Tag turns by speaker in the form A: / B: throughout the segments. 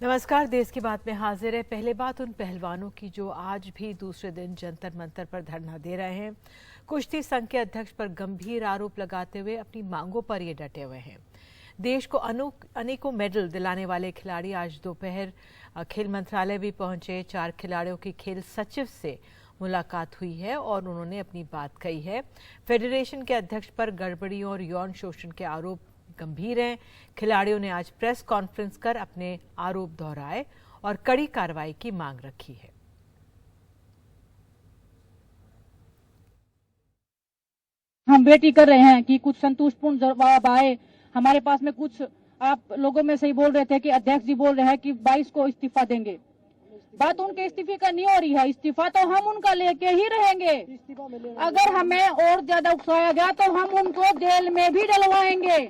A: नमस्कार। देश की बात में हाजिर है। पहले बात उन पहलवानों की जो आज भी दूसरे दिन जंतर मंतर पर धरना दे रहे हैं। कुश्ती संघ के अध्यक्ष पर गंभीर आरोप लगाते हुए अपनी मांगों पर ये डटे हुए हैं। देश को अनेकों मेडल दिलाने वाले खिलाड़ी आज दोपहर खेल मंत्रालय भी पहुंचे। 4 खिलाड़ियों की खेल सचिव से मुलाकात हुई है और उन्होंने अपनी बात कही है। फेडरेशन के अध्यक्ष पर गड़बड़ियों और यौन शोषण के आरोप गंभीर हैं। खिलाड़ियों ने आज प्रेस कॉन्फ्रेंस कर अपने आरोप दोहराए और कड़ी कार्रवाई की मांग रखी है।
B: हम वेट कर रहे हैं कि कुछ संतुष्टपूर्ण जवाब आए हमारे पास में। कुछ आप लोगों में से ही बोल रहे थे कि अध्यक्ष जी बोल रहे हैं कि 22 को इस्तीफा देंगे। बात उनके इस्तीफे का नहीं हो रही है। इस्तीफा तो हम उनका लेके ही रहेंगे। अगर हमें और ज्यादा उकसाया गया तो हम उनको जेल में भी डलवाएंगे।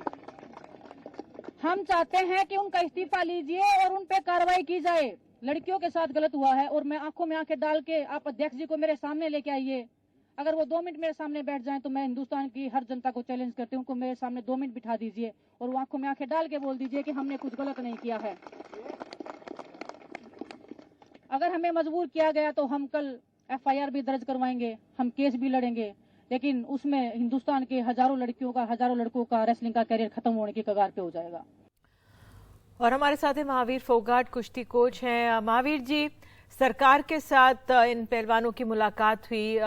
B: हम चाहते हैं कि उनका इस्तीफा लीजिए और उन पे कार्रवाई की जाए। लड़कियों के साथ गलत हुआ है और मैं आंखों में आंखें डाल के आप अध्यक्ष जी को मेरे सामने लेके आइए। अगर वो 2 मिनट मेरे सामने बैठ जाएं तो मैं हिंदुस्तान की हर जनता को चैलेंज करती हूँ, उनको मेरे सामने 2 मिनट बिठा दीजिए और वो आंखों में आंखें डाल के बोल दीजिए कि हमने कुछ गलत नहीं किया है। अगर हमें मजबूर किया गया तो हम कल FIR भी दर्ज करवाएंगे, हम केस भी लड़ेंगे, लेकिन उसमें हिंदुस्तान के हजारों लड़कियों का, हजारों लड़कों का रेसलिंग का करियर खत्म होने की कगार पे हो जाएगा।
A: और हमारे साथ है महावीर फोगाट, कुश्ती कोच हैं। महावीर जी, सरकार के साथ इन पहलवानों की मुलाकात हुई,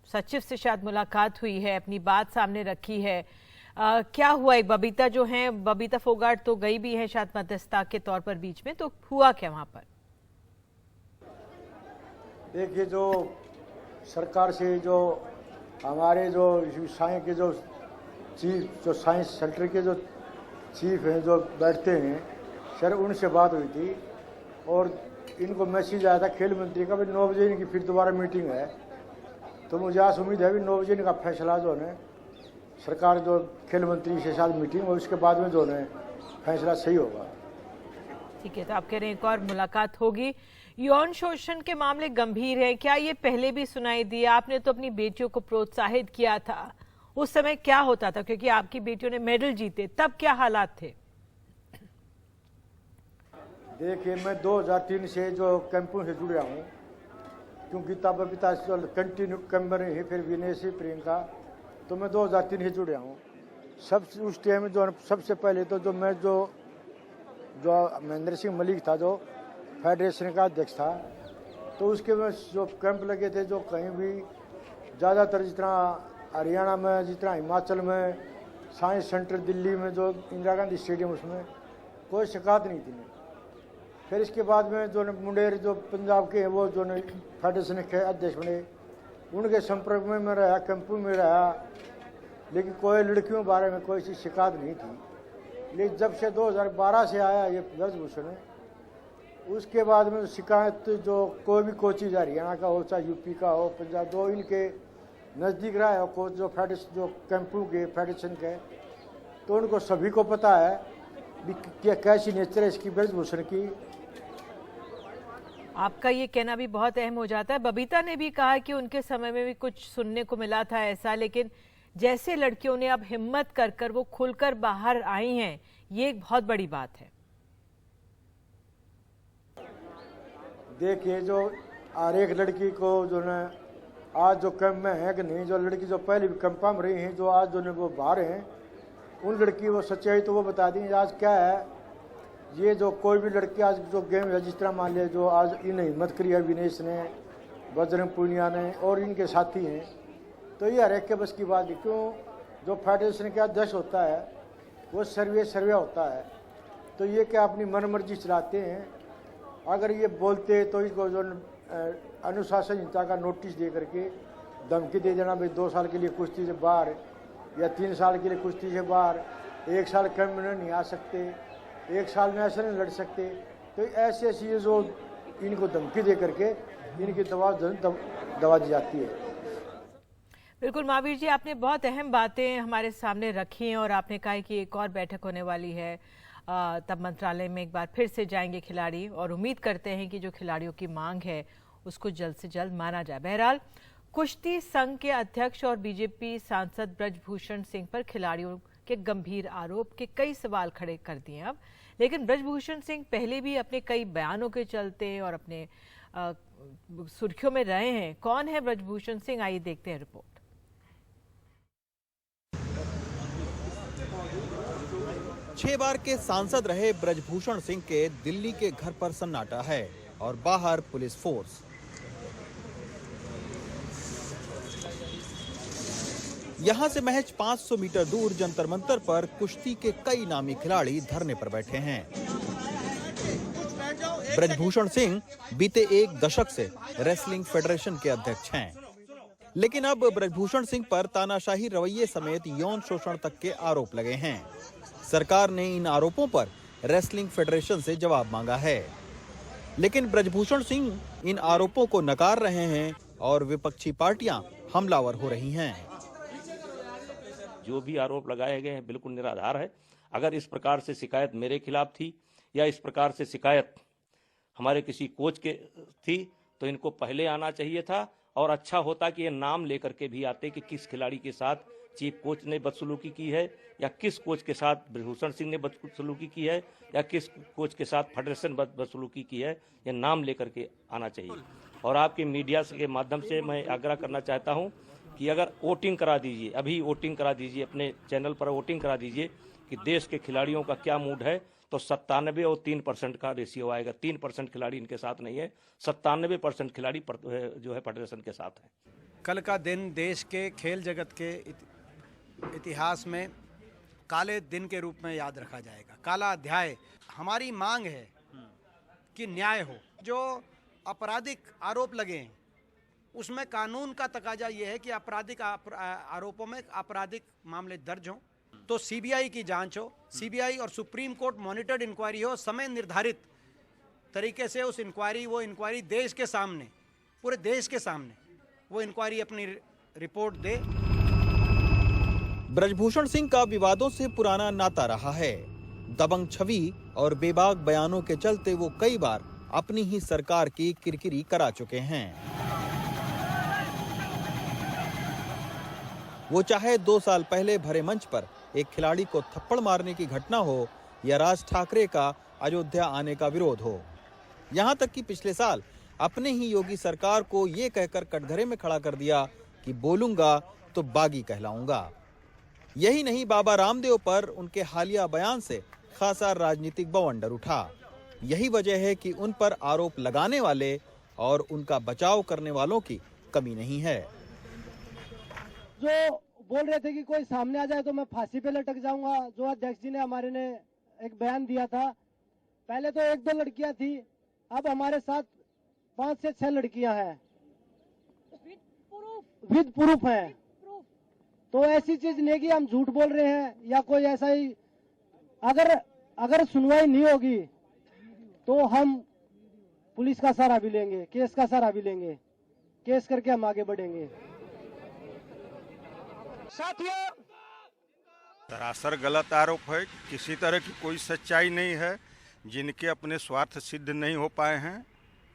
A: सचिव से शायद मुलाकात हुई है, अपनी बात सामने रखी है। क्या हुआ? एक बबीता जो है, बबीता फोगाट तो गई भी है शायद मध्यस्थता के तौर पर बीच में, तो हुआ क्या वहां पर?
C: देखिए, जो सरकार से जो हमारे जो साइंस के जो चीफ, जो साइंस सेंटर के जो चीफ हैं, जो बैठते हैं सर, उनसे बात हुई थी और इनको मैसेज आया था खेल मंत्री का भी 9 बजे इनकी फिर दोबारा मीटिंग है। तो मुझे आज उम्मीद है भी 9 बजे इनका फैसला जो है सरकार जो खेल मंत्री के साथ मीटिंग और उसके बाद में जो है फैसला सही होगा।
A: ठीक है, तो आप कह रहे हैं एक और मुलाकात होगी। यौन शोषण के मामले गंभीर है, क्या ये पहले भी सुनाई दिया? आपने तो अपनी बेटियों को प्रोत्साहित किया था, उस समय क्या होता था? क्योंकि आपकी बेटियों ने मेडल जीते, तब क्या हालात थे?
C: देखिए, मैं 2003 से जो कैंपों से जुड़ा हूँ, क्योंकि तब पिता जो कंटिन्यू कैंप रहे हैं, फिर विनय से प्रियंका, तो मैं 2003 से जुड़ा हूँ। सब उस टाइम जो सबसे पहले तो जो मैं जो महेंद्र सिंह मलिक था, जो फेडरेशन का अध्यक्ष था, तो उसके में जो कैंप लगे थे, जो कहीं भी ज़्यादातर जितना हरियाणा में, जितना हिमाचल में, साइंस सेंटर दिल्ली में, जो इंदिरा गांधी स्टेडियम, उसमें कोई शिकायत नहीं थी। फिर इसके बाद में जो मुंडेर जो पंजाब के हैं, वो जो फेडरेशन के अध्यक्ष बने, उनके संपर्क में मैं रहा, कैंपू में रहा, लेकिन कोई लड़कियों के बारे में कोई सी शिकायत नहीं थी। लेकिन जब से 2012 से आया ये ब्रजभूषण, उसके बाद में शिकायत जो कोई भी कोचिज हरियाणा का हो, चाहे यूपी का हो, पंजाब, दो इनके नज़दीक रहा है कोच जो फेडरेशन, जो कैंपू के फेडरेशन के, तो उनको सभी को पता है कि कैसी नेचर है इसकी ब्रजभूषण की।
A: आपका ये कहना भी बहुत अहम हो जाता है। बबीता ने भी कहा कि उनके समय में भी कुछ सुनने को मिला था ऐसा, लेकिन जैसे लड़कियों ने अब हिम्मत कर वो खुलकर बाहर आई हैं, ये एक बहुत बड़ी बात है।
C: देखिए, जो हर एक लड़की को जो है आज जो कैंप में है कि नहीं, जो लड़की जो पहले भी कैंपा में रही हैं, जो आज जो वो बाहर हैं, उन लड़की वो सच्चाई तो वो बता दी। आज क्या है, ये जो कोई भी लड़की आज जो गेम है, जिस तरह मान लिया जो आज इन हिम्मत करी है विनेश ने, बजरंग पुनिया ने और इनके साथी हैं, तो ये हर एक के बस की बात है। क्यों? जो फेडरेशन का अध्यक्ष होता है वो सर्वे होता है, तो ये क्या अपनी मन मर्जी चलाते हैं। अगर ये बोलते तो इसको जो अनुशासनहीनता का नोटिस दे करके धमकी दे देना, भाई 2 साल के लिए कुश्ती से बाहर या 3 साल के लिए कुश्ती से बाहर, 1 साल कैंप में नहीं आ सकते, 1 साल में ऐसे नहीं लड़ सकते, तो ऐसी ऐसी जो इनको धमकी दे करके इनकी दवा दी जाती है।
A: बिल्कुल महावीर जी, आपने बहुत अहम बातें हमारे सामने रखी हैं और आपने कहा कि एक और बैठक होने वाली है, तब मंत्रालय में एक बार फिर से जाएंगे खिलाड़ी और उम्मीद करते हैं कि जो खिलाड़ियों की मांग है उसको जल्द से जल्द माना जाए। बहरहाल कुश्ती संघ के अध्यक्ष और बीजेपी सांसद ब्रजभूषण सिंह पर खिलाड़ियों के गंभीर आरोप के कई सवाल खड़े कर दिए। अब लेकिन ब्रजभूषण सिंह पहले भी अपने कई बयानों के चलते और अपने सुर्खियों में रहे हैं। कौन है ब्रजभूषण सिंह, आइए देखते हैं रिपोर्ट।
D: छह बार के सांसद रहे ब्रजभूषण सिंह के दिल्ली के घर पर सन्नाटा है और बाहर पुलिस फोर्स। यहां से महज 500 मीटर दूर जंतर मंतर पर कुश्ती के कई नामी खिलाड़ी धरने पर बैठे हैं। ब्रजभूषण सिंह बीते एक दशक से रेसलिंग फेडरेशन के अध्यक्ष हैं, लेकिन अब ब्रजभूषण सिंह पर तानाशाही रवैये समेत यौन शोषण तक के आरोप लगे हैं। सरकार ने इन आरोपों पर रेसलिंग फेडरेशन से जवाब मांगा है, लेकिन ब्रजभूषण सिंह इन आरोपों को नकार रहे हैं और विपक्षी पार्टियां हमलावर हो रही हैं।
E: जो भी आरोप लगाए गए हैं बिल्कुल निराधार है। अगर इस प्रकार से शिकायत मेरे खिलाफ थी या इस प्रकार से शिकायत हमारे किसी कोच के थी तो इनको पहले आना चाहिए था, और अच्छा होता कि ये नाम लेकर के भी आते कि किस खिलाड़ी के साथ चीफ कोच ने बदसलूकी की है, या किस कोच के साथ ब्रजभूषण सिंह ने बदसलूकी की है, या किस कोच के साथ फेडरेशन बदसलूकी की है। ये नाम लेकर के आना चाहिए। और आपके मीडिया के माध्यम से मैं आग्रह करना चाहता हूं कि अगर वोटिंग करा दीजिए, अभी वोटिंग करा दीजिए, अपने चैनल पर वोटिंग करा दीजिए कि देश के खिलाड़ियों का क्या मूड है, तो 97 और 3% का रेशियो आएगा। 3% खिलाड़ी इनके साथ नहीं है, 97% खिलाड़ी जो है फेडरेशन के साथ है।
F: कल का दिन देश के खेल जगत के इतिहास में काले दिन के रूप में याद रखा जाएगा, काला अध्याय। हमारी मांग है कि न्याय हो। जो आपराधिक आरोप लगे हैं उसमें कानून का तकाजा यह है कि आपराधिक आरोपों में आपराधिक मामले दर्ज हों तो सीबीआई की जांच हो, सीबीआई और सुप्रीम कोर्ट मॉनिटर्ड इंक्वायरी हो, समय निर्धारित तरीके से उस वो इंक्वायरी देश के सामने, पूरे देश के सामने वो इंक्वायरी अपनी रिपोर्ट दे।
D: ब्रजभूषण सिंह का विवादों से पुराना नाता रहा है। दबंग छवि और बेबाक बयानों के चलते वो कई बार अपनी ही सरकार की किरकिरी करा चुके हैं। वो चाहे 2 साल पहले भरे मंच पर एक खिलाड़ी को थप्पड़ मारने की घटना हो या राज ठाकरे का अयोध्या आने का विरोध हो, यहां तक कि पिछले साल अपने ही योगी सरकार को ये कहकर कटघरे में खड़ा कर दिया कि बोलूंगा तो बागी कहलाऊंगा। यही नहीं, बाबा रामदेव पर उनके हालिया बयान से खासा राजनीतिक बवंडर उठा। यही वजह है कि उन पर आरोप लगाने वाले और उनका बचाव करने वालों की कमी नहीं है।
B: जो बोल रहे थे कि कोई सामने आ जाए तो मैं फांसी पे लटक जाऊंगा, जो अध्यक्ष जी ने हमारे ने एक बयान दिया था। पहले तो 1-2 लड़कियां थी, अब हमारे साथ 5 से 6 लड़कियां हैं विद प्रूफ है। तो ऐसी चीज नहीं कि हम झूठ बोल रहे हैं या कोई ऐसा ही। अगर सुनवाई नहीं होगी तो हम पुलिस का सहारा भी लेंगे, केस का सहारा भी लेंगे, केस करके हम आगे बढ़ेंगे।
F: साथियों,
G: सरासर गलत आरोप है, किसी तरह की कोई सच्चाई नहीं है। जिनके अपने स्वार्थ सिद्ध नहीं हो पाए हैं,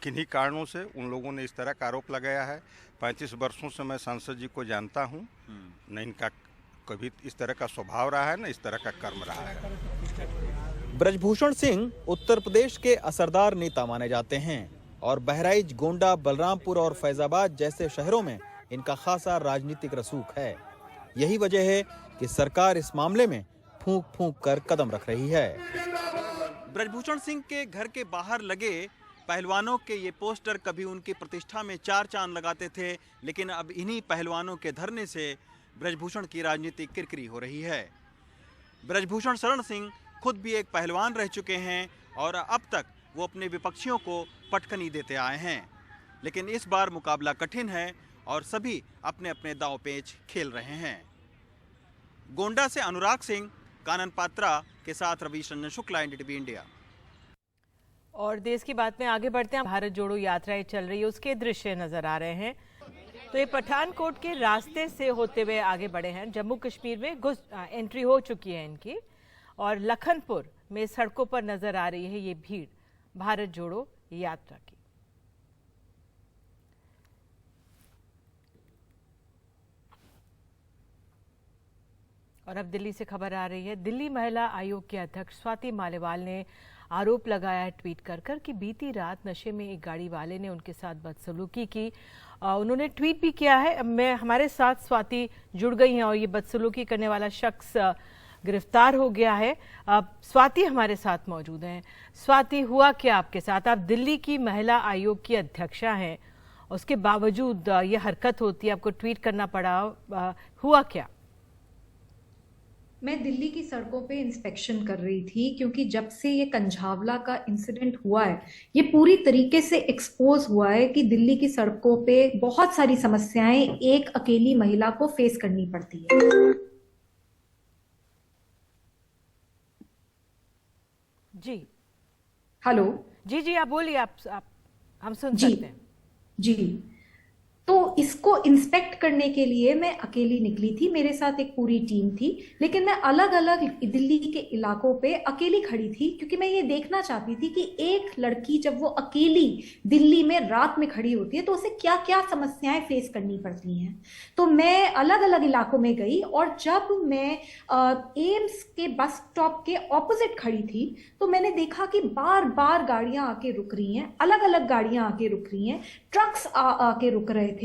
G: किन्हीं कारणों से उन लोगों ने इस तरह का आरोप लगाया है। 35 वर्षों से मैं सांसद जी को जानता हूं, न इनका कभी इस तरह का स्वभाव रहा है, न इस तरह का कर्म रहा है।
D: ब्रजभूषण सिंह उत्तर प्रदेश के असरदार नेता माने जाते हैं और बहराइच, गोंडा, बलरामपुर और फैजाबाद जैसे शहरों में इनका खासा राजनीतिक रसूख है। यही वजह है कि सरकार इस मामले में फूंक फूंक कर कदम रख रही है। ब्रजभूषण सिंह के घर के बाहर लगे पहलवानों के ये पोस्टर कभी उनकी प्रतिष्ठा में 4 चांद लगाते थे, लेकिन अब इन्हीं पहलवानों के धरने से ब्रजभूषण की राजनीतिक किरकिरी हो रही है। ब्रजभूषण शरण सिंह खुद भी एक पहलवान रह चुके हैं और अब तक वो अपने विपक्षियों को पटखनी देते आए हैं, लेकिन इस बार मुकाबला कठिन है और सभी अपने अपने दांव पेच खेल रहे हैं। गोंडा से अनुराग सिंह, कानन पात्रा के साथ रवीश रंजन शुक्ला, NDTV इंडिया।
A: और देश की बात में आगे बढ़ते हैं। भारत जोड़ो यात्राएं चल रही है, उसके दृश्य नजर आ रहे हैं। तो ये पठानकोट के रास्ते से होते हुए आगे बढ़े हैं। जम्मू कश्मीर में एंट्री हो चुकी है इनकी, और लखनपुर में सड़कों पर नजर आ रही है ये भीड़ भारत जोड़ो यात्रा की। और अब दिल्ली से खबर आ रही है। दिल्ली महिला आयोग के अध्यक्ष स्वाति मालीवाल ने आरोप लगाया है ट्वीट कर कि बीती रात नशे में एक गाड़ी वाले ने उनके साथ बदसलूकी की। उन्होंने ट्वीट भी किया है। हमारे साथ स्वाति जुड़ गई हैं और ये बदसलूकी करने वाला शख्स गिरफ्तार हो गया है। स्वाति हमारे साथ मौजूद हैं। स्वाति, हुआ क्या आपके साथ? आप दिल्ली की महिला आयोग की अध्यक्षा हैं, उसके बावजूद ये हरकत होती है, आपको ट्वीट करना पड़ा, हुआ क्या?
H: मैं दिल्ली की सड़कों पे इंस्पेक्शन कर रही थी क्योंकि जब से ये कंझावला का इंसिडेंट हुआ है, ये पूरी तरीके से एक्सपोज हुआ है कि दिल्ली की सड़कों पे बहुत सारी समस्याएं एक अकेली महिला को फेस करनी पड़ती है।
A: जी
H: हेलो।
A: जी आप बोलिए, आप हम सुन सकते हैं।
H: जी, तो इसको इंस्पेक्ट करने के लिए मैं अकेली निकली थी, मेरे साथ एक पूरी टीम थी, लेकिन मैं अलग अलग दिल्ली के इलाकों पे अकेली खड़ी थी क्योंकि मैं ये देखना चाहती थी कि एक लड़की जब वो अकेली दिल्ली में रात में खड़ी होती है तो उसे क्या क्या समस्याएं फेस करनी पड़ती हैं। तो मैं अलग अलग इलाकों में गई और जब मैं एम्स के बस स्टॉप के ऑपोजिट खड़ी थी तो मैंने देखा कि बार बार गाड़ियां आके रुक रही हैं, अलग अलग गाड़ियां आके रुक रही हैं, ट्रक्स आके रुक रहे थे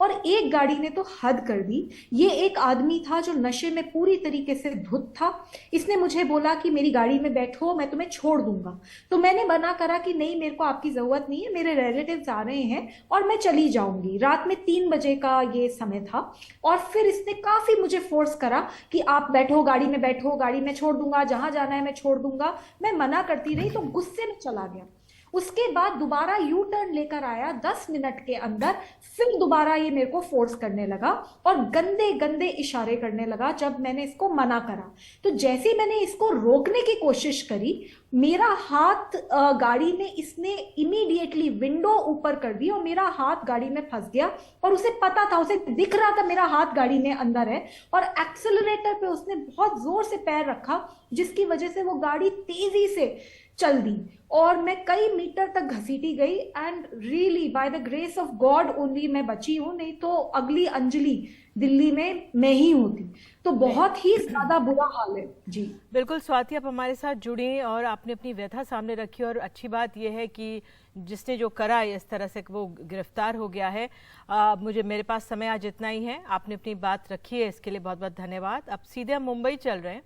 H: और एक गाड़ी ने तो हद कर दी। ये एक आदमी था जो नशे में पूरी तरीके से धुत था। इसने मुझे बोला कि मेरी गाड़ी में बैठो, मैं तुम्हें छोड़ दूंगा। तो मैंने मना करा कि नहीं, मेरे को आपकी जरूरत नहीं है, मेरे रिलेटिव्स आ रहे हैं और मैं चली जाऊंगी। रात में 3 बजे का ये समय था और फिर इसने काफी मुझे फोर्स करा कि आप बैठो, गाड़ी में बैठो, गाड़ी में छोड़ दूंगा, जहां जाना है मैं छोड़ दूंगा। मैं मना करती रही तो गुस्से में चला गया। उसके बाद दोबारा यू टर्न लेकर आया 10 मिनट के अंदर, फिर दोबारा ये मेरे को फोर्स करने लगा और गंदे गंदे इशारे करने लगा जब मैंने इसको मना करा। तो जैसे ही मैंने इसको रोकने की कोशिश करी, मेरा हाथ गाड़ी में इसने इमीडिएटली विंडो ऊपर कर दी और मेरा हाथ गाड़ी में फंस गया और उसे पता था, उसे दिख रहा था मेरा हाथ गाड़ी में अंदर है और एक्सेलरेटर पे उसने बहुत जोर से पैर रखा जिसकी वजह से वो गाड़ी तेजी से चल दी और मैं कई मीटर तक घसीटी गई। And really by the grace of God only मैं बची हूं, नहीं तो अगली अंजलि दिल्ली में मैं ही होती। तो बहुत ही ज्यादा बुरा हाल है। जी
A: बिल्कुल स्वाति, आप हमारे साथ जुड़ी और आपने अपनी व्यथा सामने रखी और अच्छी बात यह है कि जिसने जो करा इस तरह से वो गिरफ्तार हो गया है। मेरे पास समय आज इतना ही है। आपने अपनी बात रखी है, इसके लिए बहुत बहुत धन्यवाद। अब सीधे हम मुंबई चल रहे हैं।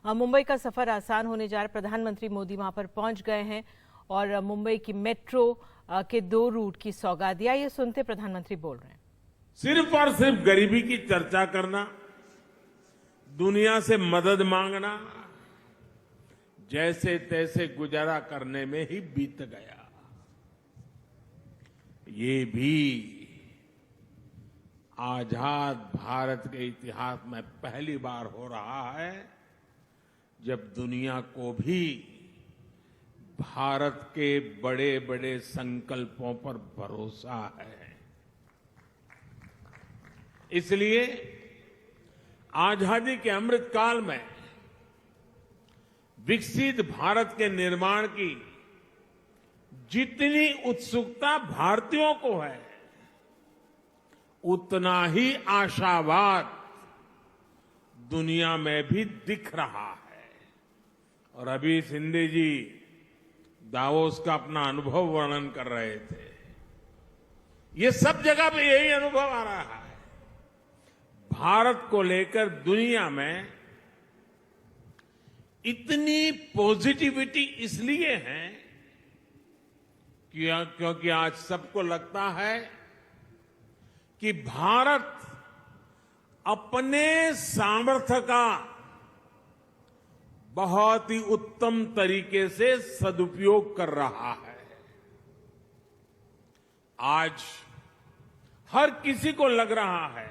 A: मुंबई का सफर आसान होने जा रहा है। प्रधानमंत्री मोदी वहां पर पहुंच गए हैं और मुंबई की मेट्रो के 2 रूट की सौगात दिया। ये सुनते प्रधानमंत्री बोल रहे हैं।
I: सिर्फ और सिर्फ गरीबी की चर्चा करना, दुनिया से मदद मांगना, जैसे तैसे गुजारा करने में ही बीत गया। ये भी आजाद भारत के इतिहास में पहली बार हो रहा है जब दुनिया को भी भारत के बड़े बड़े संकल्पों पर भरोसा है। इसलिए आजादी के अमृत काल में विकसित भारत के निर्माण की जितनी उत्सुकता भारतीयों को है, उतना ही आशावाद दुनिया में भी दिख रहा है। और अभी सिंधे जी दावोस का अपना अनुभव वर्णन कर रहे थे। ये सब जगह पे यही अनुभव आ रहा है। भारत को लेकर दुनिया में इतनी पॉजिटिविटी इसलिए है क्योंकि आज सबको लगता है कि भारत अपने सामर्थ्य का बहुत ही उत्तम तरीके से सदुपयोग कर रहा है। आज हर किसी को लग रहा है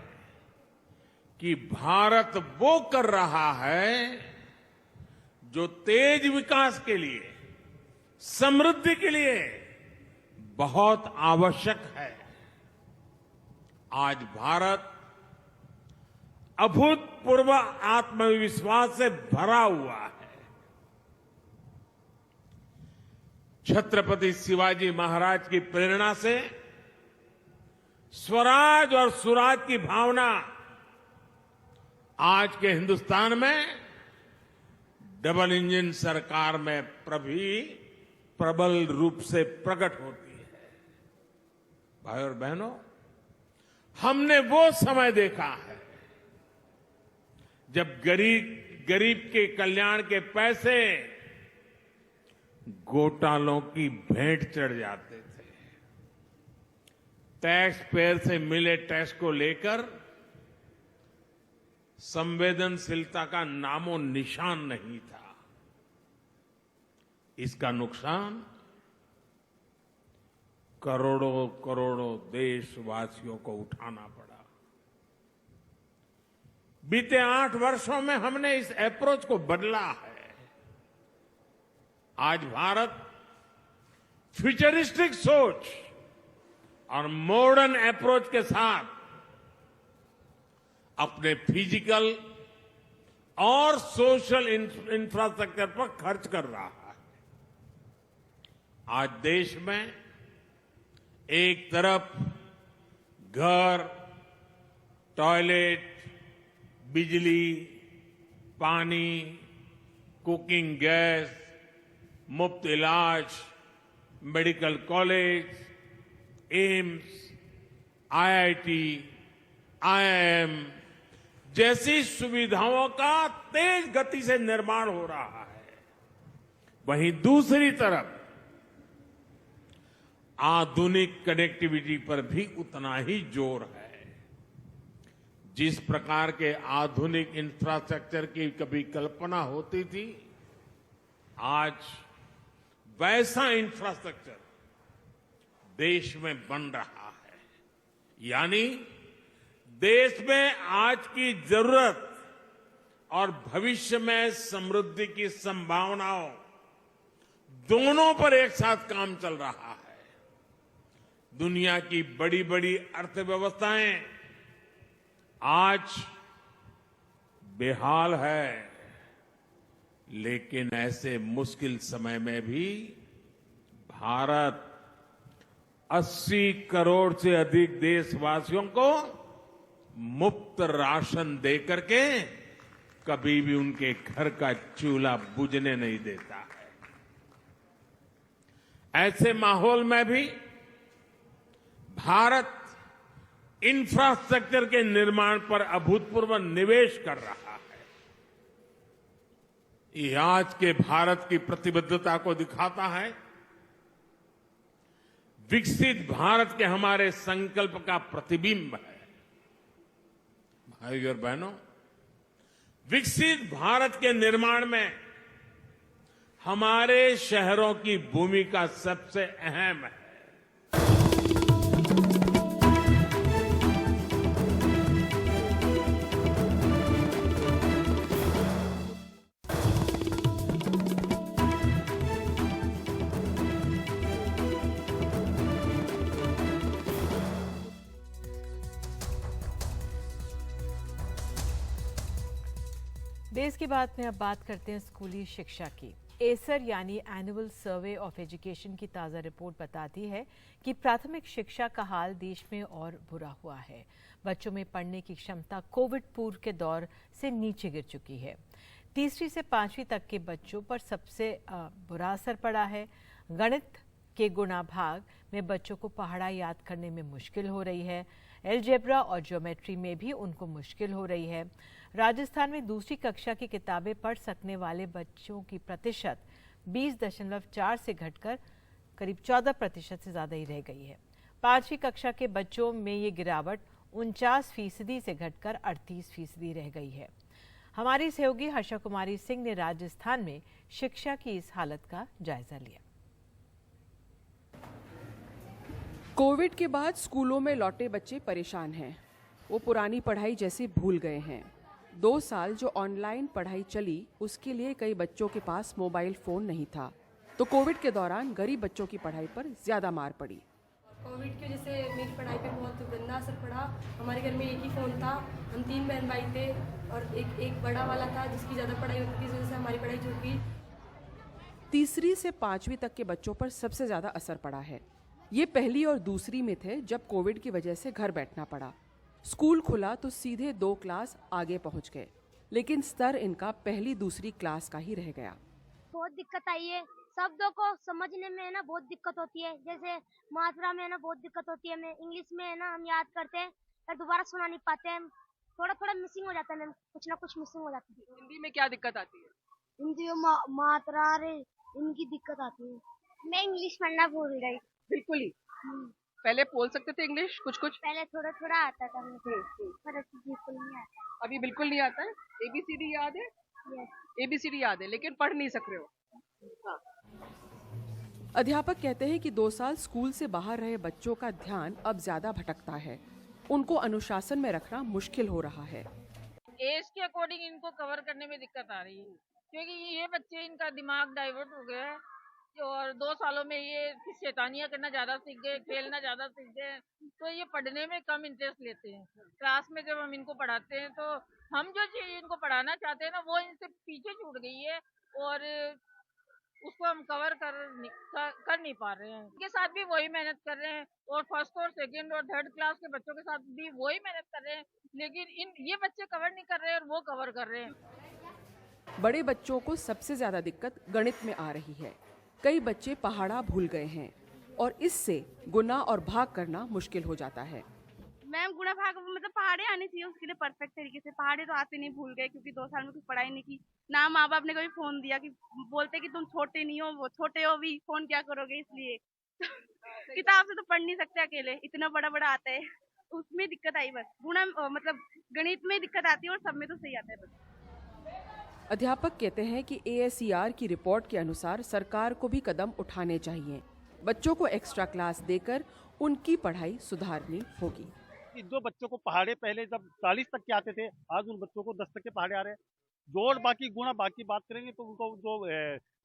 I: कि भारत वो कर रहा है जो तेज विकास के लिए, समृद्धि के लिए बहुत आवश्यक है। आज भारत अभूतपूर्व आत्मविश्वास से भरा हुआ है। छत्रपति शिवाजी महाराज की प्रेरणा से स्वराज और सुराज की भावना आज के हिंदुस्तान में डबल इंजन सरकार में प्रबल रूप से प्रकट होती है। भाई और बहनों, हमने वो समय देखा है जब गरीब के कल्याण के पैसे घोटालों की भेंट चढ़ जाते थे। टैक्स पेयर से मिले टैक्स को लेकर संवेदनशीलता का नामो निशान नहीं था। इसका नुकसान करोड़ों करोड़ों देशवासियों को उठाना पड़ा। बीते 8 वर्षों में हमने इस अप्रोच को बदला है। आज भारत फ्यूचरिस्टिक सोच और मॉडर्न अप्रोच के साथ अपने फिजिकल और सोशल इंफ्रास्ट्रक्चर पर खर्च कर रहा है। आज देश में एक तरफ घर, टॉयलेट, बिजली, पानी, कुकिंग गैस, मुफ्त इलाज, medical college, AIIMS, IIT, IIM जैसी सुविधाओं का तेज गति से निर्माण हो रहा है। वहीं दूसरी तरफ आधुनिक कनेक्टिविटी पर भी उतना ही जोर है। जिस प्रकार के आधुनिक इंफ्रास्ट्रक्चर की कभी कल्पना होती थी, आज वैसा इंफ्रास्ट्रक्चर देश में बन रहा है। यानी देश में आज की जरूरत और भविष्य में समृद्धि की संभावनाओं दोनों पर एक साथ काम चल रहा है। दुनिया की बड़ी बड़ी अर्थव्यवस्थाएं आज बेहाल है, लेकिन ऐसे मुश्किल समय में भी भारत 80 करोड़ से अधिक देशवासियों को मुफ्त राशन देकर के कभी भी उनके घर का चूल्हा बुझने नहीं देता है। ऐसे माहौल में भी भारत इंफ्रास्ट्रक्चर के निर्माण पर अभूतपूर्व निवेश कर रहा है। ये आज के भारत की प्रतिबद्धता को दिखाता है। विकसित भारत के हमारे संकल्प का प्रतिबिंब है। भाइयों और बहनों, विकसित भारत के निर्माण में हमारे शहरों की भूमिका सबसे अहम है।
A: देश की बात में अब बात करते हैं स्कूली शिक्षा की। एसर यानी एनुअल सर्वे ऑफ एजुकेशन की ताज़ा रिपोर्ट बताती है कि प्राथमिक शिक्षा का हाल देश में और बुरा हुआ है। बच्चों में पढ़ने की क्षमता कोविड पूर्व के दौर से नीचे गिर चुकी है। तीसरी से 5वीं तक के बच्चों पर सबसे बुरा असर पड़ा है। गणित के गुणा भाग में बच्चों को पहाड़ा याद करने में मुश्किल हो रही है। एलजेब्रा और ज्योमेट्री में भी उनको मुश्किल हो रही है। राजस्थान में दूसरी कक्षा की किताबें पढ़ सकने वाले बच्चों की प्रतिशत 20.4 से घटकर करीब 14% से ज़्यादा ही रह गई है। 5वीं कक्षा के बच्चों में ये गिरावट 49% से घटकर 38% रह गई है। हमारी सहयोगी हर्षा कुमारी सिंह ने राजस्थान में शिक्षा की इस हालत का जायजा लिया।
J: कोविड के बाद स्कूलों में लौटे बच्चे परेशान हैं। वो पुरानी पढ़ाई जैसे भूल गए हैं। 2 साल जो ऑनलाइन पढ़ाई चली, उसके लिए कई बच्चों के पास मोबाइल फोन नहीं था, तो कोविड के दौरान गरीब बच्चों की पढ़ाई पर ज्यादा मार पड़ी।
K: कोविड की वजह से मेरी पढ़ाई पे बहुत गंदा असर पड़ा। हमारे घर में एक ही फ़ोन था, हम 3 बहन भाई थे और एक बड़ा वाला था जिसकी ज़्यादा पढ़ाई होती थी, इस वजह से हमारी पढ़ाई छूट गई।
J: तीसरी से 5वीं तक के बच्चों पर सबसे ज़्यादा असर पड़ा है। ये पहली और दूसरी में थे जब कोविड की वजह से घर बैठना पड़ा। स्कूल खुला तो सीधे 2 क्लास आगे पहुंच गए, लेकिन स्तर इनका पहली दूसरी क्लास का ही रह गया।
L: बहुत दिक्कत आई है, शब्दों को समझने में है ना बहुत दिक्कत होती है। जैसे मात्रा में है ना बहुत दिक्कत होती है। मैं इंग्लिश में है ना हम याद करते हैं पर दोबारा सुना नहीं पाते हैं। थोड़ा मिसिंग हो जाता है मैम, कुछ ना कुछ मिसिंग हो जाती है।
J: हिंदी में क्या दिक्कत आती है?
L: हिंदी में मात्रा रे इनकी दिक्कत आती है। मैं इंग्लिश पढ़ना भूल गई
J: बिल्कुल ही। पहले बोल सकते थे इंग्लिश कुछ?
L: पहले थोड़ा आता था मुझे, पर अभी बिल्कुल नहीं आता।
J: अभी बिल्कुल नहीं आता है? ABCD याद है? ABCD याद है, लेकिन पढ़ नहीं सक रहे हो। हाँ। अध्यापक कहते हैं कि 2 साल स्कूल से बाहर रहे बच्चों का ध्यान अब ज्यादा भटकता है। उनको अनुशासन में रखना मुश्किल हो रहा है।
M: एज के अकॉर्डिंग इनको कवर करने में दिक्कत आ रही है, क्योंकि ये बच्चे इनका दिमाग डाइवर्ट हो गया है और 2 सालों में ये शैतानियां करना ज्यादा सीख गए, खेलना ज्यादा सीख गए, तो ये पढ़ने में कम इंटरेस्ट लेते हैं। क्लास में जब हम इनको पढ़ाते हैं तो हम जो चीज इनको पढ़ाना चाहते हैं ना वो इनसे पीछे छूट गई है और उसको हम कवर कर नहीं पा रहे हैं। इनके साथ भी वही मेहनत कर रहे हैं और फर्स्ट और सेकंड और थर्ड क्लास के बच्चों के साथ भी वही मेहनत कर रहे हैं, लेकिन ये बच्चे कवर नहीं कर रहे हैं और वो कवर कर रहे हैं।
J: बड़े बच्चों को सबसे ज्यादा दिक्कत गणित में आ रही है। कई बच्चे पहाड़ा भूल गए हैं और इससे गुना और भाग करना मुश्किल हो जाता है।
N: मैम गुणा भाग मतलब पहाड़े आने चाहिए उसके लिए परफेक्ट तरीके से। पहाड़े तो आते नहीं, भूल गए क्योंकि 2 साल में कुछ पढ़ाई नहीं की ना। माँ बाप ने कभी फोन दिया कि बोलते कि तुम छोटे नहीं हो, वो छोटे हो भी, फोन क्या करोगे, इसलिए किताब से तो पढ़ नहीं सकते अकेले, इतना बड़ा आता है। उसमें दिक्कत आई बस। गुणा मतलब गणित में दिक्कत आती है और सब में तो सही आता है बस।
J: अध्यापक कहते हैं कि ASER की रिपोर्ट के अनुसार सरकार को भी कदम उठाने चाहिए। बच्चों को एक्स्ट्रा क्लास देकर उनकी पढ़ाई सुधारनी होगी।
O: जो बच्चों को पहाड़े पहले जब 40 तक के आते थे, आज उन बच्चों को 10 तक के पहाड़े आ रहे हैं। जोड़ बाकी गुणा बाकी बात करेंगे तो उनको जो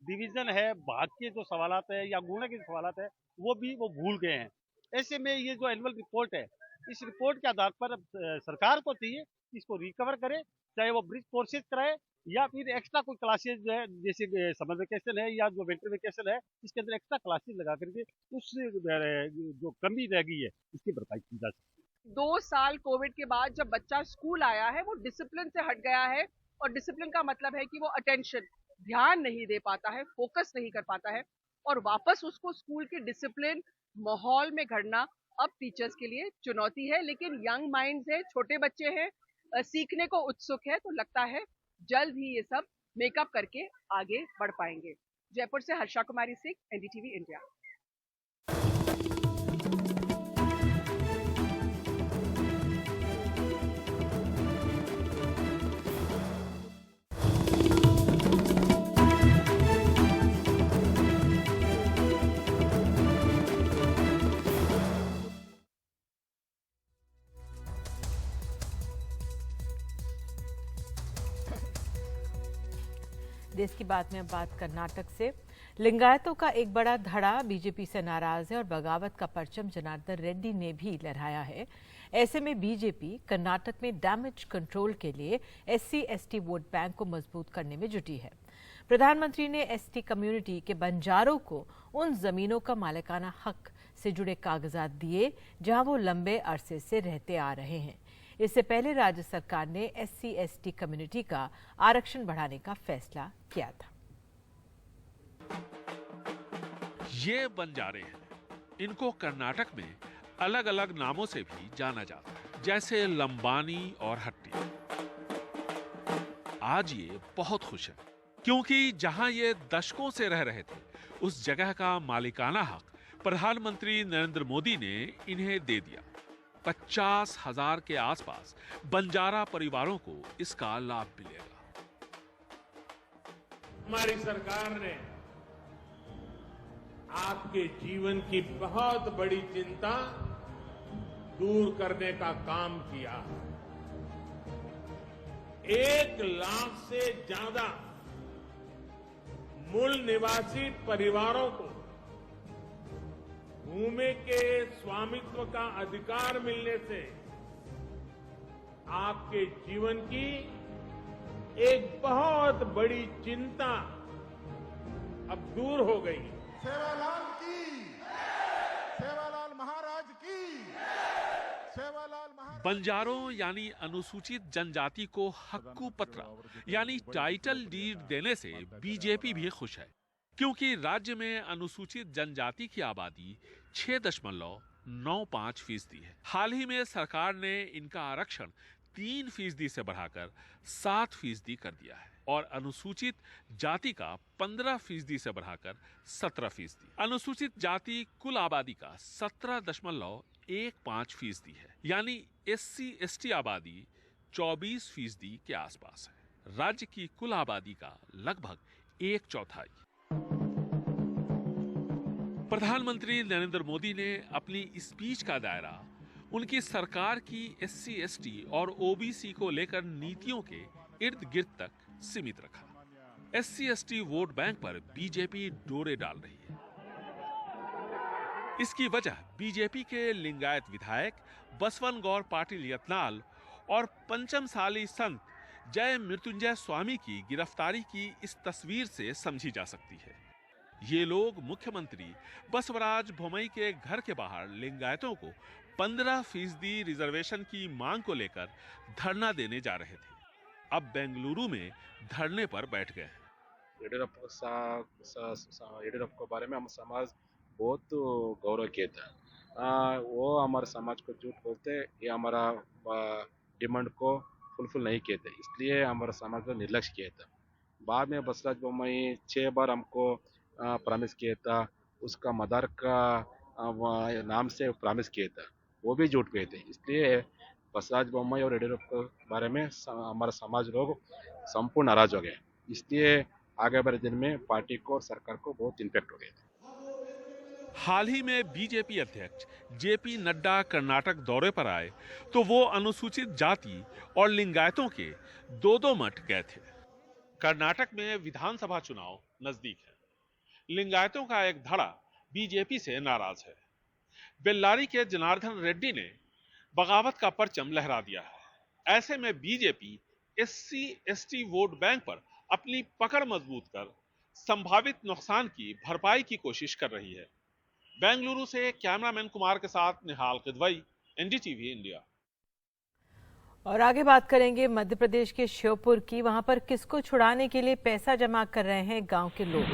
O: डिवीजन है, भाग के जो सवालात है या गुणा के सवालात है वो भूल गए हैं। ऐसे में ये जो एनुअल रिपोर्ट है, इस रिपोर्ट के आधार पर सरकार को चाहिए कि इसको रिकवर करे, चाहे वो ब्रिज कोर्सेज कराए या फिर एक्स्ट्रा कोई क्लासेज जो है, जैसे समर वेकेशन है या जो विंटर वेकेशन है, इसके अंदर एक्स्ट्रा क्लासेज लगा करके उस जो कमी रह गई है इसकी भरपाई की जा सकती है।
J: 2 साल कोविड के बाद जब बच्चा स्कूल आया है वो डिसिप्लिन से हट गया है और डिसिप्लिन का मतलब है कि वो अटेंशन, ध्यान नहीं दे पाता है, फोकस नहीं कर पाता है और वापस उसको स्कूल के डिसिप्लिन माहौल में घड़ना अब टीचर्स के लिए चुनौती है। लेकिन यंग माइंड्स है, छोटे बच्चे हैं, सीखने को उत्सुक है, तो लगता है जल्द ही ये सब मेकअप करके आगे बढ़ पाएंगे। जयपुर से हर्षा कुमारी सिंह, NDTV इंडिया।
A: देश की बात में अब बात कर्नाटक से। लिंगायतों का एक बड़ा धड़ा बीजेपी से नाराज है और बगावत का परचम जनार्दन रेड्डी ने भी लहराया है। ऐसे में बीजेपी कर्नाटक में डैमेज कंट्रोल के लिए SC/ST वोट बैंक को मजबूत करने में जुटी है। प्रधानमंत्री ने ST कम्युनिटी के बंजारों को उन जमीनों का मालिकाना हक से जुड़े कागजात दिए जहां वो लंबे अरसे से रहते आ रहे हैं। इससे पहले राज्य सरकार ने SC/ST कम्युनिटी का आरक्षण बढ़ाने का फैसला किया था।
P: ये बंजारे हैं, इनको कर्नाटक में अलग अलग नामों से भी जाना जाता है, जैसे लंबानी और हट्टी। आज ये बहुत खुश है क्योंकि जहां ये दशकों से रह रहे थे उस जगह का मालिकाना हक प्रधानमंत्री नरेंद्र मोदी ने इन्हें दे दिया। 50,000 के आसपास बंजारा परिवारों को इसका लाभ मिलेगा।
I: हमारी सरकार ने आपके जीवन की बहुत बड़ी चिंता दूर करने का काम किया। 1 लाख से ज्यादा मूल निवासी परिवारों को भूमि के स्वामित्व का अधिकार मिलने से आपके जीवन की एक बहुत बड़ी चिंता अब दूर हो गई।
Q: सेवालाल की, सेवालाल महाराज की, सेवालाल महाराज।
P: बंजारों यानी अनुसूचित जनजाति को हक्कू पत्र यानी टाइटल डीड देने से बीजेपी भी खुश है, क्योंकि राज्य में अनुसूचित जनजाति की आबादी 6.95% है। हाल ही में सरकार ने इनका आरक्षण 3% से बढ़ाकर 7% कर दिया है और अनुसूचित जाति का 15% से बढ़ाकर 17%। अनुसूचित जाति कुल आबादी का 17.15% है, यानी SC/ST आबादी 24% के आसपास है। राज्य की कुल आबादी का लगभग 1/4। प्रधानमंत्री नरेंद्र मोदी ने अपनी स्पीच का दायरा उनकी सरकार की SC/ST और OBC को लेकर नीतियों के इर्द गिर्द तक सीमित रखा। SC/ST वोट बैंक पर बीजेपी डोरे डाल रही है। इसकी वजह बीजेपी के लिंगायत विधायक बसवन गौर पाटिल यत्नाल और पंचमसाली संत जय मृत्युंजय स्वामी की गिरफ्तारी की इस तस्वीर से समझी जा सकती है। ये लोग मुख्यमंत्री बसवराज बोम्मई के घर के बाहर लिंगायतों को 15% रिजर्वेशन की मांग को लेकर धरना देने जा रहे थे। अब बेंगलुरु में धरने पर बैठ गए हैं।
Q: येडियुरप्पा के बारे में हम समाज बहुत गौरव किया था। वो हमारे समाज को झूठ बोलते, ये हमारा डिमांड को फुलफिल नहीं किए थे, इसलिए हमारा समाज को निर्लक्ष्य किया था। बाद में बसवराज बोम्मई 6 बार हमको प्रॉमिस किया था, उसका मदर का नाम से प्रॉमिस किया था, वो भी झूठ गए थे। इसलिए बसवराज बोम्मई और येडियुरप्पा के बारे में हमारा समाज लोग संपूर्ण नाराज हो गए। इसलिए आगे बढ़े दिन में पार्टी को और सरकार को बहुत इम्पैक्ट हो गया था।
P: हाल ही में बीजेपी अध्यक्ष JP नड्डा कर्नाटक दौरे पर आए तो वो अनुसूचित जाति और लिंगायतों के 2 मठ गए थे। कर्नाटक में विधानसभा चुनाव नजदीक है। लिंगायतों का एक धड़ा बीजेपी से नाराज है। बेल्लारी के जनार्दन रेड्डी ने बगावत का परचम लहरा दिया है। ऐसे में बीजेपी SC/ST वोट बैंक पर अपनी पकड़ मजबूत कर संभावित नुकसान की भरपाई की कोशिश कर रही है। बेंगलुरु से कैमरामैन कुमार के साथ निहाल किदवई, NDTV इंडिया।
A: और आगे बात करेंगे मध्य प्रदेश के श्योपुर की। वहां पर किसको छुड़ाने के लिए पैसा जमा कर रहे हैं गांव के लोग।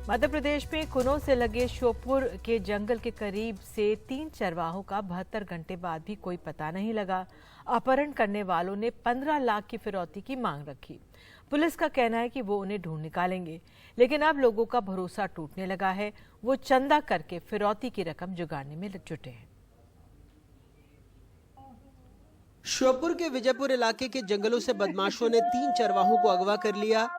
A: मध्य प्रदेश में कुनों से लगे श्योपुर के जंगल के करीब से 3 चरवाहों का 72 घंटे बाद भी कोई पता नहीं लगा। अपहरण करने वालों ने 15 लाख की फिरौती की मांग रखी। पुलिस का कहना है कि वो उन्हें ढूंढ निकालेंगे, लेकिन अब लोगों का भरोसा टूटने लगा है। वो चंदा करके फिरौती की रकम जुगाड़ने में जुटे हैं।
R: श्योपुर के विजयपुर इलाके के जंगलों से बदमाशों ने 3 चरवाहों को अगवा कर लिया।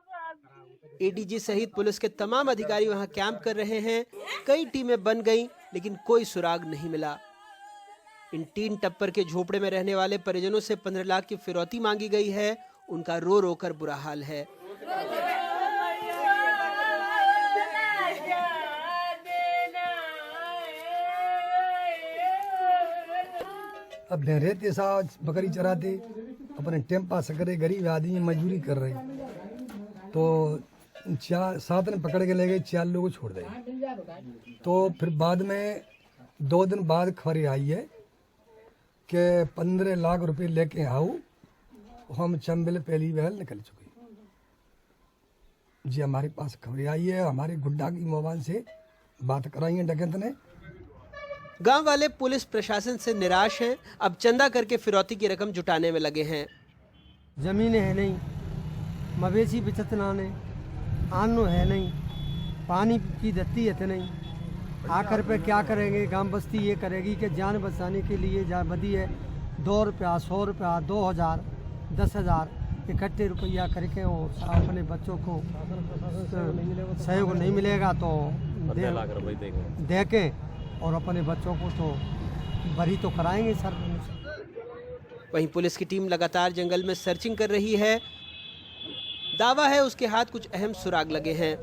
R: ADG सहित पुलिस के तमाम अधिकारी वहां कैंप कर रहे हैं। कई टीमें बन गईं, लेकिन कोई सुराग नहीं मिला। इन 3 टप्पर के झोपड़े में रहने वाले परिजनों से 15 लाख की फिरौती मांगी गई है। उनका रो रो कर बुरा हाल है।
S: अब रहते साथ बकरी चराते, अपने टाइम पास करे, गरीब आदमी मजदूरी कर रहे, तो 7 ने पकड़ के ले गए, 4 लोगों को छोड़ दिए। तो फिर बाद में 2 दिन बाद खबर आई है कि 15 लाख रुपए लेके आओ, हम चंबल पहली बहल निकल चुके जी। हमारे पास खबर आई है, हमारे गुड्डा की मोबाइल से बात कराई है डकैत ने।
R: गांव वाले पुलिस प्रशासन से निराश हैं। अब चंदा करके फिरौती की रकम जुटाने में लगे हैं।
T: जमीनें है नहीं, मवेशी बिचतना ने, अन्न है नहीं, पानी की धत्ती है नहीं। आकर पे क्या करेंगे? गांव बस्ती ये करेगी कि जान बचाने के लिए जा बदी है 2 रुपया, 100 रुपया, 2000, 10,000 इकट्ठे रुपया करके और अपने बच्चों को सहयोग नहीं मिलेगा तो दे के और अपने बच्चों को तो बरी तो कराएंगे सर।
R: वहीं पुलिस की टीम लगातार जंगल में सर्चिंग कर रही है। दावा है उसके हाथ कुछ अहम सुराग लगे हैं।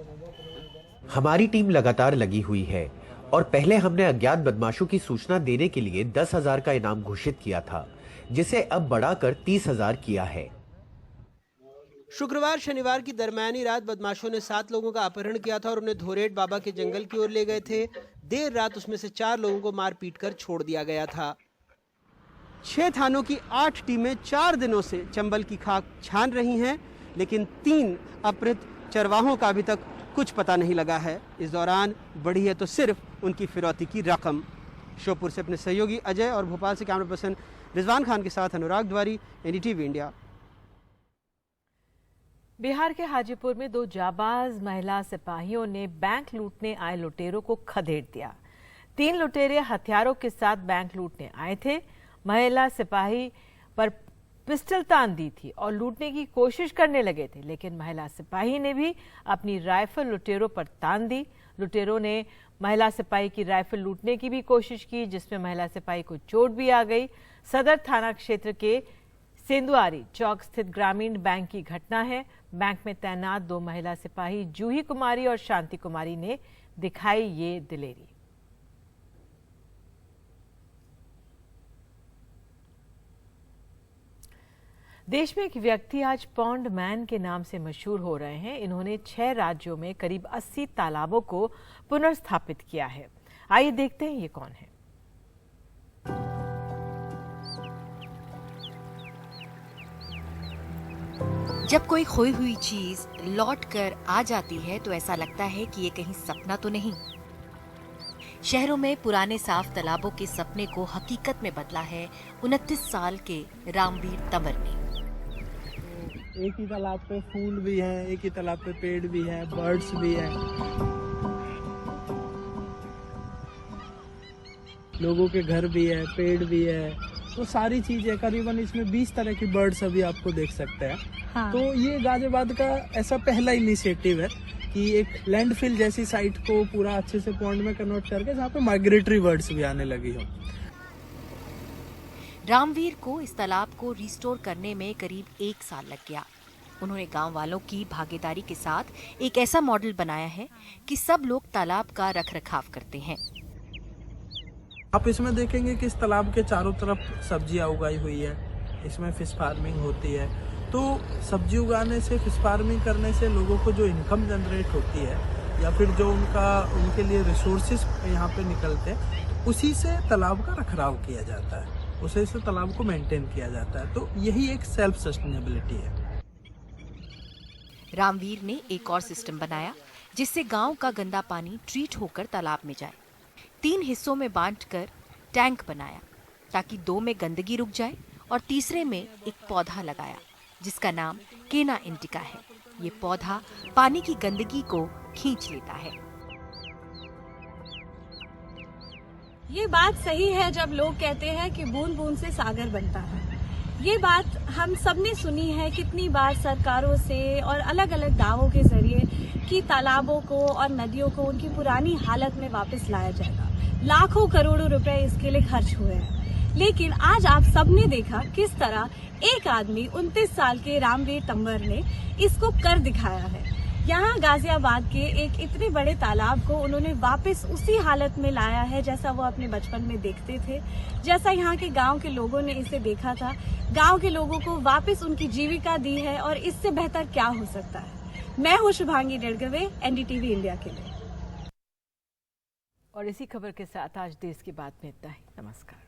U: हमारी टीम लगातार लगी हुई है और पहले हमने अज्ञात बदमाशों की सूचना देने के लिए 10,000 का इनाम घोषित किया था, जिसे अब बढ़ाकर 30,000 किया है।
R: शुक्रवार शनिवार की दरमियानी रात बदमाशों ने 7 लोगों का अपहरण किया था और उन्हें धोरेट बाबा के जंगल की ओर ले गए थे। देर रात उसमें से 4 लोगों को मार पीट कर छोड़ दिया गया था। 6 थानों की 8 टीमें 4 दिनों से चंबल की खाक छान रही हैं, लेकिन 3 अपहृत चरवाहों का अभी तक कुछ पता नहीं लगा है। इस दौरान बढ़ी है तो सिर्फ उनकी फिरौती की रकम। श्योपुर से अपने सहयोगी अजय और भोपाल से कैमरा पर्सन रिजवान खान के साथ अनुराग द्वारी, एनडीटीवी इंडिया।
A: बिहार के हाजीपुर में 2 जाबाज महिला सिपाहियों ने बैंक लूटने आए लुटेरों को खदेड़ दिया। 3 लुटेरे हथियारों के साथ बैंक लूटने आए थे। महिला सिपाही पर पिस्टल तान दी थी और लूटने की कोशिश करने लगे थे, लेकिन महिला सिपाही ने भी अपनी राइफल लुटेरों पर तान दी। लुटेरों ने महिला सिपाही की राइफल लूटने की भी कोशिश की, जिसमें महिला सिपाही को चोट भी आ गई। सदर थाना क्षेत्र के सेंदुआरी चौक स्थित ग्रामीण बैंक की घटना है। बैंक में तैनात 2 महिला सिपाही जूही कुमारी और शांति कुमारी ने दिखाई ये दिलेरी। देश में एक व्यक्ति आज पॉन्ड मैन के नाम से मशहूर हो रहे हैं। इन्होंने 6 राज्यों में करीब 80 तालाबों को पुनर्स्थापित किया है। आइए देखते हैं ये कौन है।
V: जब कोई खोई हुई चीज लौट कर आ जाती है तो ऐसा लगता है कि ये कहीं सपना तो नहीं। शहरों में पुराने साफ तालाबों के सपने को हकीकत में बदला है 29 साल के रामवीर तंवर ने।
W: एक ही तालाब पे फूल भी है, एक ही तालाब पे पेड़ भी है, बर्ड्स भी है, लोगों के घर भी है, पेड़ भी है, तो सारी चीजें करीबन इसमें 20 तरह की बर्ड्स अभी आपको देख सकते हैं। हाँ। तो ये गाजियाबाद का ऐसा पहला इनिशिएटिव है कि एक लैंडफिल जैसी साइट को पूरा अच्छे से पॉन्ड में कन्वर्ट करके जहाँ पे माइग्रेटरी बर्ड्स भी आने लगी हो।
V: रामवीर को इस तालाब को रिस्टोर करने में करीब 1 साल लग गया। उन्होंने गांव वालों की भागीदारी के साथ एक ऐसा मॉडल बनाया है कि सब लोग तालाब का रखरखाव करते हैं।
W: आप इसमें देखेंगे कि इस तालाब के चारों तरफ सब्जियां उगाई हुई है, इसमें फिश फार्मिंग होती है। तो सब्जी उगाने से, फिश फार्मिंग करने से लोगों को जो इनकम जनरेट होती है या फिर जो उनके लिए रिसोर्सेज यहाँ पे निकलते हैं, उसी से तालाब का रखरखाव किया जाता है, उसी से तालाब को मेंटेन किया जाता है। तो यही एक सेल्फ सस्टेनेबिलिटी है।
V: रामवीर ने एक और सिस्टम बनाया जिससे गांव का गंदा पानी ट्रीट होकर तालाब में जाए। 3 हिस्सों में बांटकर टैंक बनाया ताकि 2 में गंदगी रुक जाए और तीसरे में एक पौधा लगाया जिसका नाम केना इंडिका है। ये पौधा पानी की गंदगी को खींच लेता है।
X: ये बात सही है जब लोग कहते हैं कि बूंद बूंद से सागर बनता है। ये बात हम सबने सुनी है कितनी बार सरकारों से और अलग अलग दावों के जरिए कि तालाबों को और नदियों को उनकी पुरानी हालत में वापस लाया जाएगा। लाखों करोड़ों रुपए इसके लिए खर्च हुए हैं, लेकिन आज आप सबने देखा किस तरह एक आदमी 29 साल के रामवीर तंवर ने इसको कर दिखाया है। यहाँ गाजियाबाद के एक इतने बड़े तालाब को उन्होंने वापस उसी हालत में लाया है जैसा वो अपने बचपन में देखते थे, जैसा यहाँ के गांव के लोगों ने इसे देखा था। गांव के लोगों को वापस उनकी जीविका दी है और इससे बेहतर क्या हो सकता है। मैं हूँ शुभांगी डेढ़गवे, एनडीटीवी इंडिया के लिए।
A: और इसी खबर के साथ आज देश की बात में इतना ही। नमस्कार।